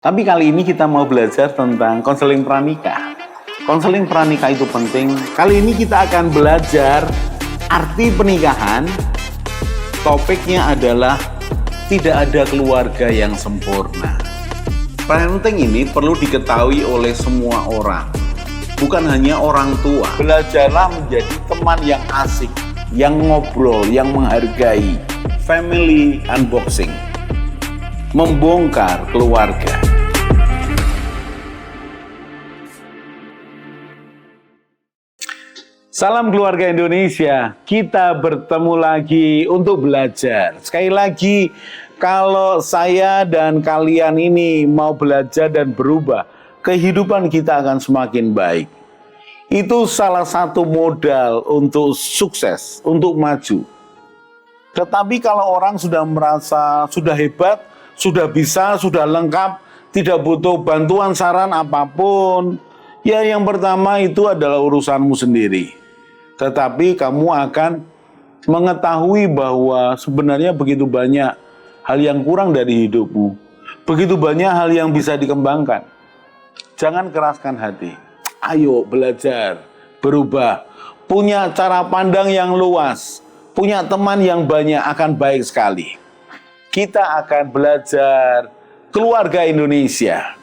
Tapi kali ini kita mau belajar tentang konseling pranikah. Konseling pranikah itu penting. Kali ini kita akan belajar arti pernikahan. Topiknya adalah tidak ada keluarga yang sempurna. Parenting ini perlu diketahui oleh semua orang, bukan hanya orang tua. Belajarlah menjadi teman yang asik, yang ngobrol, yang menghargai. Family unboxing, membongkar keluarga. Salam keluarga Indonesia, kita bertemu lagi untuk belajar. Sekali lagi, kalau saya dan kalian ini mau belajar dan berubah, kehidupan kita akan semakin baik. Itu salah satu modal untuk sukses, untuk maju. Tetapi kalau orang sudah merasa sudah hebat, sudah bisa, sudah lengkap, tidak butuh bantuan saran apapun, ya yang pertama itu adalah urusanmu sendiri. Tetapi kamu akan mengetahui bahwa sebenarnya begitu banyak hal yang kurang dari hidupmu. Begitu banyak hal yang bisa dikembangkan. Jangan keraskan hati. Ayo belajar, berubah. Punya cara pandang yang luas. Punya teman yang banyak akan baik sekali. Kita akan belajar keluarga Indonesia.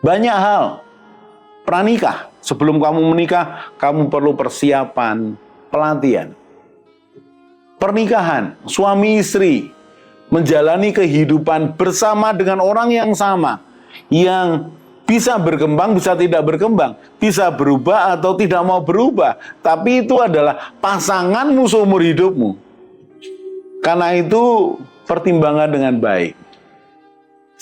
Banyak hal. Pranikah. Sebelum kamu menikah, kamu perlu persiapan, pelatihan. Pernikahan, suami istri, menjalani kehidupan bersama dengan orang yang sama, yang bisa berkembang, bisa tidak berkembang, bisa berubah atau tidak mau berubah. Tapi itu adalah pasanganmu seumur hidupmu. Karena itu, pertimbangan dengan baik.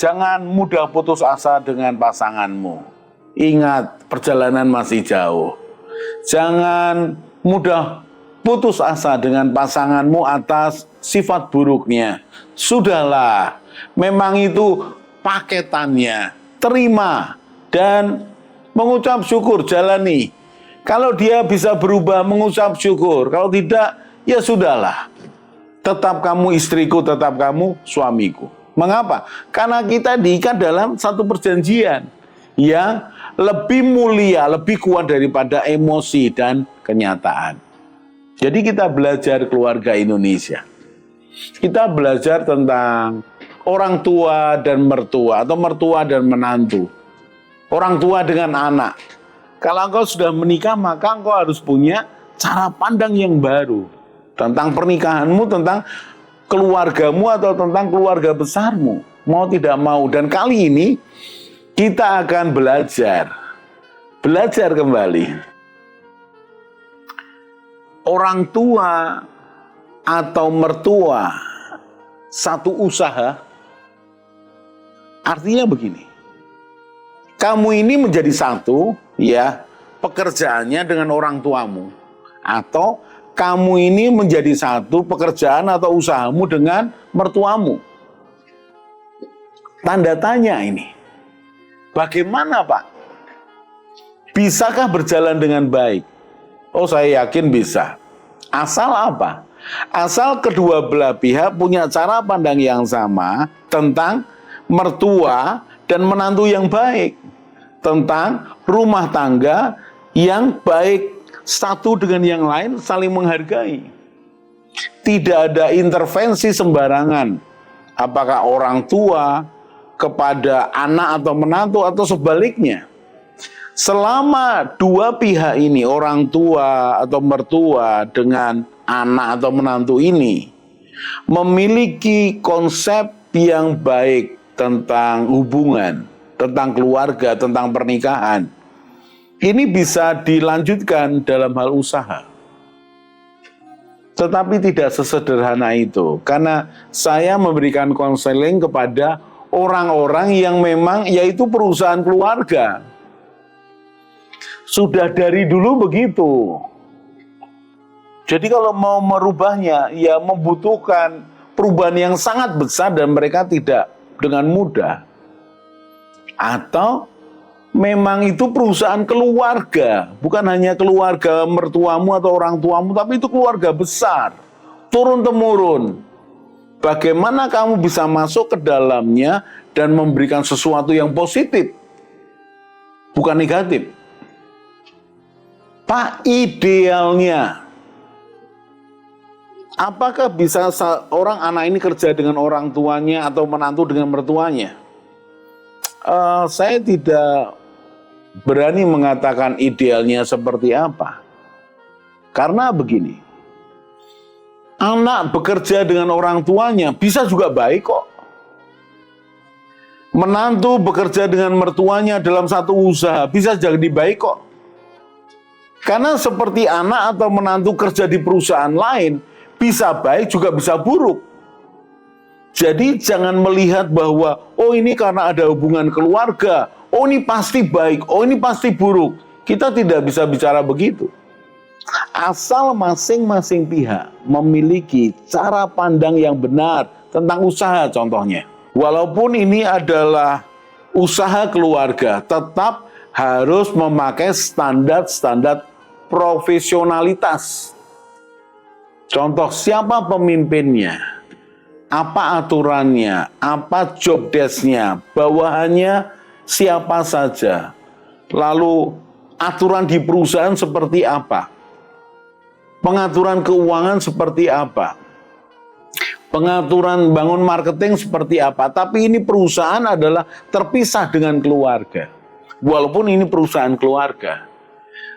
Jangan mudah putus asa dengan pasanganmu. Ingat, perjalanan masih jauh. Jangan mudah putus asa dengan pasanganmu atas sifat buruknya. Sudahlah, memang itu paketannya. Terima dan mengucap syukur, jalani. Kalau dia bisa berubah, mengucap syukur. Kalau tidak, ya sudahlah. Tetap kamu istriku, tetap kamu suamiku. Mengapa? Karena kita diikat dalam satu perjanjian yang lebih mulia, lebih kuat daripada emosi dan kenyataan. Jadi kita belajar keluarga Indonesia. Kita belajar tentang orang tua dan mertua, atau mertua dan menantu. Orang tua dengan anak. Kalau engkau sudah menikah, maka engkau harus punya cara pandang yang baru. Tentang pernikahanmu, tentang keluargamu, atau tentang keluarga besarmu. Mau tidak mau. Dan kali ini, kita akan belajar kembali. Orang tua atau mertua satu usaha, artinya begini. Kamu ini menjadi satu, ya, pekerjaannya dengan orang tuamu. Atau kamu ini menjadi satu pekerjaan atau usahamu dengan mertuamu. Tanda tanya ini. Bagaimana, Pak? Bisakah berjalan dengan baik? Oh, saya yakin bisa. Asal apa? Asal kedua belah pihak punya cara pandang yang sama tentang mertua dan menantu yang baik. Tentang rumah tangga yang baik satu dengan yang lain, saling menghargai. Tidak ada intervensi sembarangan. Apakah orang tua kepada anak atau menantu atau sebaliknya. Selama dua pihak ini, orang tua atau mertua dengan anak atau menantu ini, memiliki konsep yang baik tentang hubungan, tentang keluarga, tentang pernikahan, ini bisa dilanjutkan dalam hal usaha. Tetapi tidak sesederhana itu, karena saya memberikan konseling kepada orang-orang yang memang yaitu perusahaan keluarga. Sudah dari dulu begitu. Jadi kalau mau merubahnya, ya membutuhkan perubahan yang sangat besar dan mereka tidak dengan mudah. Atau memang itu perusahaan keluarga, bukan hanya keluarga mertuamu atau orang tuamu, tapi itu keluarga besar, turun-temurun. Bagaimana kamu bisa masuk ke dalamnya dan memberikan sesuatu yang positif, bukan negatif. Pak, idealnya, apakah bisa seorang anak ini kerja dengan orang tuanya atau menantu dengan mertuanya? Saya tidak berani mengatakan idealnya seperti apa. Karena begini, anak bekerja dengan orang tuanya bisa juga baik kok. Menantu bekerja dengan mertuanya dalam satu usaha bisa jadi baik kok. Karena seperti anak atau menantu kerja di perusahaan lain, bisa baik juga bisa buruk. Jadi jangan melihat bahwa, oh ini karena ada hubungan keluarga, oh ini pasti baik, oh ini pasti buruk. Kita tidak bisa bicara begitu. Asal masing-masing pihak memiliki cara pandang yang benar tentang usaha contohnya. Walaupun ini adalah usaha keluarga, tetap harus memakai standar-standar profesionalitas. Contoh, siapa pemimpinnya, apa aturannya, apa job desk-nya, bawahannya siapa saja, lalu aturan di perusahaan seperti apa, pengaturan keuangan seperti apa, pengaturan bangun marketing seperti apa. Tapi ini perusahaan adalah terpisah dengan keluarga, walaupun ini perusahaan keluarga.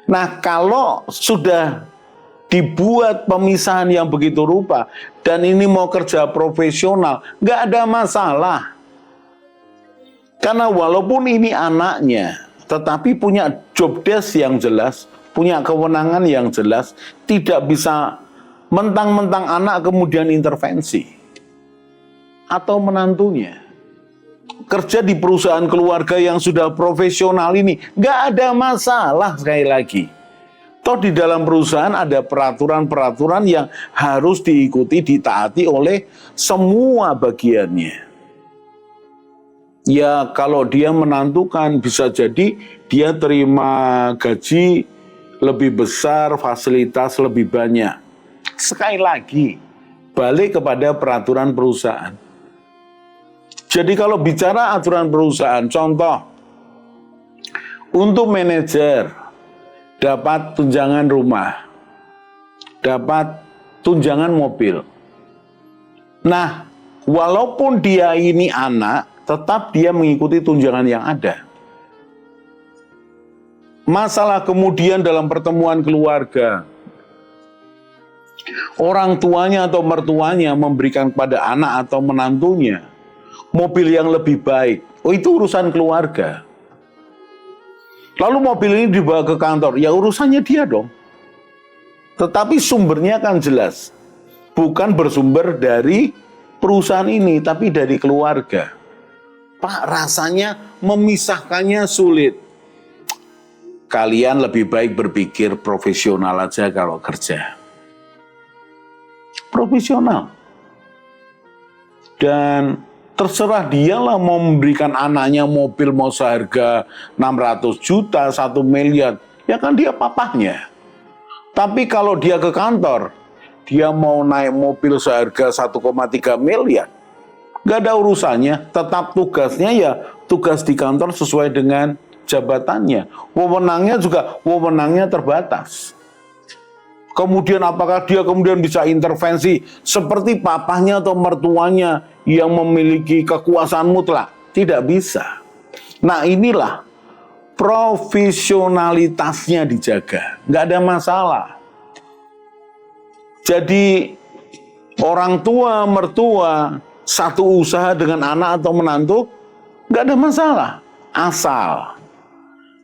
Nah, kalau sudah dibuat pemisahan yang begitu rupa dan ini mau kerja profesional, nggak ada masalah. Karena walaupun ini anaknya, tetapi punya job desk yang jelas, punya kewenangan yang jelas, tidak bisa mentang-mentang anak kemudian intervensi. Atau menantunya kerja di perusahaan keluarga yang sudah profesional ini, nggak ada masalah sekali lagi. Toh di dalam perusahaan ada peraturan-peraturan yang harus diikuti, ditaati oleh semua bagiannya. Ya kalau dia menantukan bisa jadi dia terima gaji lebih besar, fasilitas lebih banyak. Sekali lagi, balik kepada peraturan perusahaan. Jadi kalau bicara aturan perusahaan, contoh, untuk manajer dapat tunjangan rumah, dapat tunjangan mobil. Nah, walaupun dia ini anak, tetap dia mengikuti tunjangan yang ada. Masalah kemudian dalam pertemuan keluarga, orang tuanya atau mertuanya memberikan kepada anak atau menantunya mobil yang lebih baik. Oh, itu urusan keluarga. Lalu mobil ini dibawa ke kantor, ya urusannya dia dong. Tetapi sumbernya kan jelas. Bukan bersumber dari perusahaan ini, tapi dari keluarga. Pak, rasanya memisahkannya sulit. Kalian lebih baik berpikir profesional aja kalau kerja. Profesional. Dan terserah dialah mau memberikan anaknya mobil mau seharga 600 juta, 1 miliar. Ya kan dia papahnya. Tapi kalau dia ke kantor, dia mau naik mobil seharga 1,3 miliar. Gak ada urusannya, tetap tugasnya ya tugas di kantor sesuai dengan jabatannya. Wewenangnya juga wewenangnya terbatas. Kemudian apakah dia kemudian bisa intervensi seperti papahnya atau mertuanya yang memiliki kekuasaan mutlak? Tidak bisa. Nah inilah profesionalitasnya dijaga. Nggak ada masalah. Jadi orang tua, mertua, satu usaha dengan anak atau menantu, nggak ada masalah. Asal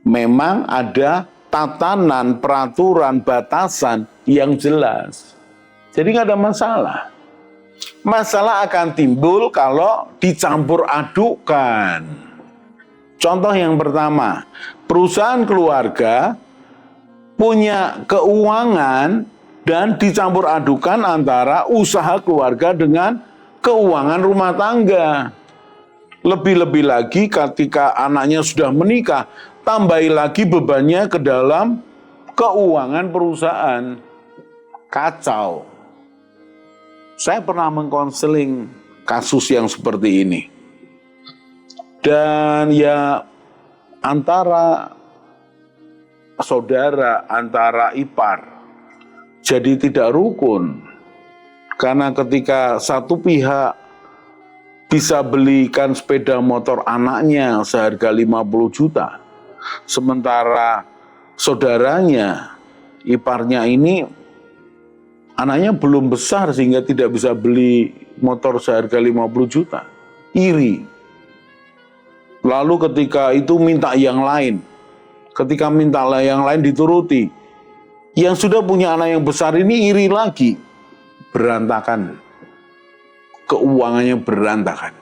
memang ada tatanan, peraturan, batasan yang jelas. Jadi nggak ada masalah. Masalah akan timbul kalau dicampur adukan. Contoh yang pertama, perusahaan keluarga punya keuangan dan dicampur adukan antara usaha keluarga dengan keuangan rumah tangga. Lebih-lebih lagi ketika anaknya sudah menikah, tambahi lagi bebannya ke dalam keuangan perusahaan. Kacau. Saya pernah mengkonseling kasus yang seperti ini. Dan ya antara saudara, antara ipar, jadi tidak rukun. Karena ketika satu pihak bisa belikan sepeda motor anaknya seharga 50 juta, sementara saudaranya, iparnya ini anaknya belum besar sehingga tidak bisa beli motor seharga 50 juta. Iri. Lalu ketika itu minta yang lain. Ketika minta yang lain dituruti. Yang sudah punya anak yang besar ini iri lagi. Berantakan. Keuangannya berantakan.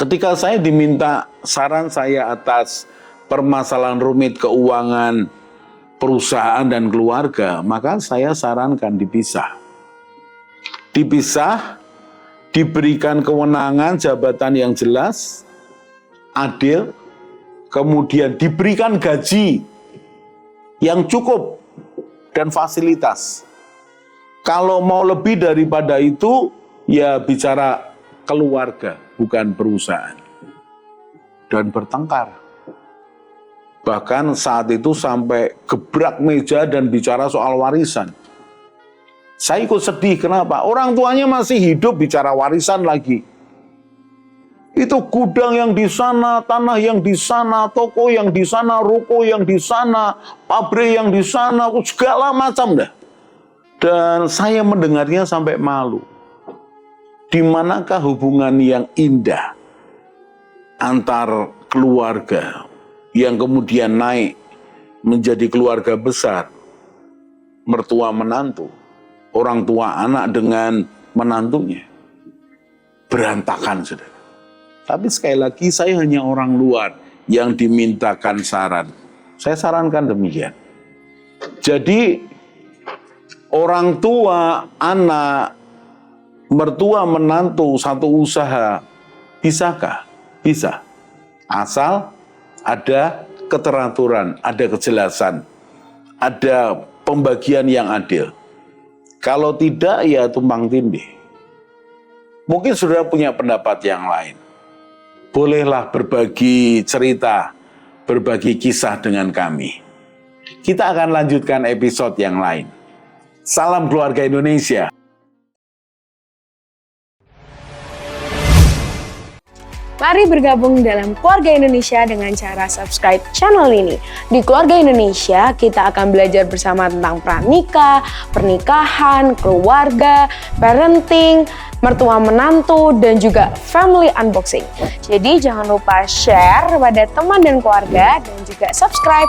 Ketika saya diminta saran saya atas permasalahan rumit keuangan perusahaan dan keluarga, maka saya sarankan dipisah. Dipisah, diberikan kewenangan jabatan yang jelas, adil, kemudian diberikan gaji yang cukup dan fasilitas. Kalau mau lebih daripada itu, ya bicara keluarga, bukan perusahaan. Dan bertengkar. Bahkan saat itu sampai gebrak meja dan bicara soal warisan. Saya ikut sedih, kenapa? Orang tuanya masih hidup bicara warisan lagi. Itu gudang yang di sana, tanah yang di sana, toko yang di sana, ruko yang di sana, pabrik yang di sana, segala macam dah. Dan saya mendengarnya sampai malu. Di manakah hubungan yang indah antar keluarga yang kemudian naik menjadi keluarga besar, mertua menantu, orang tua anak dengan menantunya. Berantakan, saudara. Tapi sekali lagi saya hanya orang luar yang dimintakan saran. Saya sarankan demikian. Jadi orang tua, anak, mertua, menantu, satu usaha, bisakah? Bisa. Asal ada keteraturan, ada kejelasan, ada pembagian yang adil. Kalau tidak, ya tumpang tindih. Mungkin saudara punya pendapat yang lain. Bolehlah berbagi cerita, berbagi kisah dengan kami. Kita akan lanjutkan episode yang lain. Salam keluarga Indonesia. Mari bergabung dalam Keluarga Indonesia dengan cara subscribe channel ini. Di Keluarga Indonesia, kita akan belajar bersama tentang pranikah, pernikahan, keluarga, parenting, mertua menantu, dan juga family unboxing. Jadi jangan lupa share pada teman dan keluarga dan juga subscribe.